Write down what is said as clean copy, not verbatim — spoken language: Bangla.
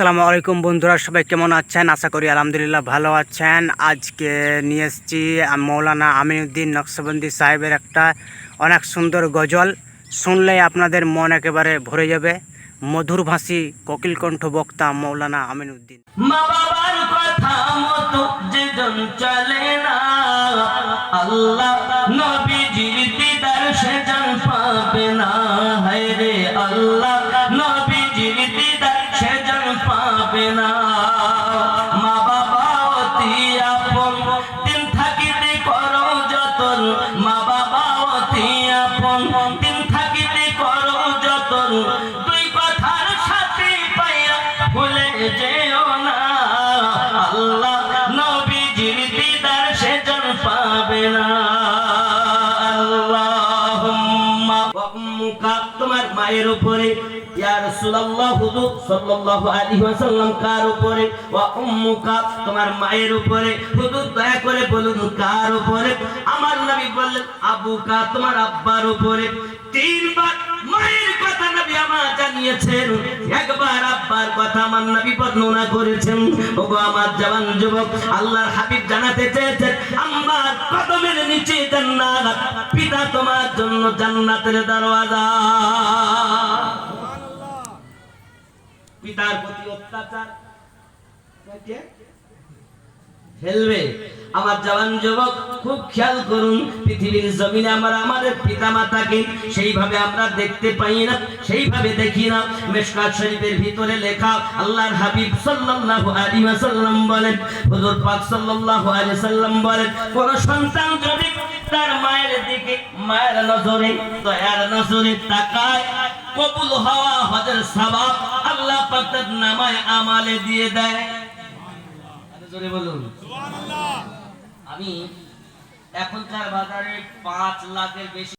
আসসালামু আলাইকুম বন্ধুরা, সবাই কেমন আছেন? আশা করি আলহামদুলিল্লাহ ভালো আছেন। আজকে নিয়ে এসেছি মৌলানা আমিনুদ্দিন নকশবন্দি সাহেবের একটা অনেক সুন্দর গজল। শুনলেই আপনাদের মন একেবারে ভরে যাবে। মধুর ভাষী কোকিলকণ্ঠ বক্তা মৌলানা আমিনুদ্দিন। মা বাবার কথা মতো যেজন চলে না, আল্লাহ নবীজির দিদার সেজন পাবে না। হায় রে আল্লাহ নবীজির দিদার সেজন পাবে না। মা বাবা অতি আপন, দিন থাকিতে করো যতন। মা বাবা অতি আপন, দিন থাকিতে করো যতন। দুই কথার সাথে পাইয়া ভুলে যেও না, আল্লাহ নবীজির দিদার সেজন পাবে না। আল্লাহুম্মা ওয়া উম্মুকা, তোমার মায়ের উপরে ইয়া রাসূলুল্লাহ হুজুর সাল্লাল্লাহু আলাইহি ওয়াসাল্লাম কার উপরে? ওয়া উম্মুকা, তোমার মায়ের উপরে। হুজুর দয়া করে বলুন কার উপরে? আমার নবী বললেন আবুকা, তোমার আব্বার উপরে। তিনবার মায়ের কথা নবী আমার জানিয়েছেন, একবার আব্বার কথা আমার নবী বর্ণনা করেছেন। ওগো আমার জওয়ান যুবক, আল্লাহর হাবিব জানাতে চেয়েছেন আমার কদমের নিচে জান্নাত, পিতা তোমার জন্য জান্নাতের দরওয়াজা। পিতার প্রতি অত্যাচার ফেলবে। আমার জওয়ান যুবক খুব খেয়াল করুন, পৃথিবীর জমিনে আমরা আমাদের পিতা মাতাকে সেইভাবে আমরা দেখতে পাই না, সেইভাবে দেখি না। মিশকাত শরীফের ভিতরে লেখা, আল্লাহর হাবিব সাল্লাল্লাহু আলাইহি ওয়াসাল্লাম বলেন, হুজুর পাক সাল্লাল্লাহু আলাইহি ওয়াসাল্লাম বলেন, কোন সন্তান যদি তার মায়ের দিকে মায়ের নজরে, দয়ার নজরে তাকায়, কবুল হওয়া হজের সওয়াব আল্লাহ পাক তার নামায় আমালে দিয়ে দেয়। জোরে বলুন সুবহানাল্লাহ। আমি এখনকার বাজারে 5 লাখের বেশি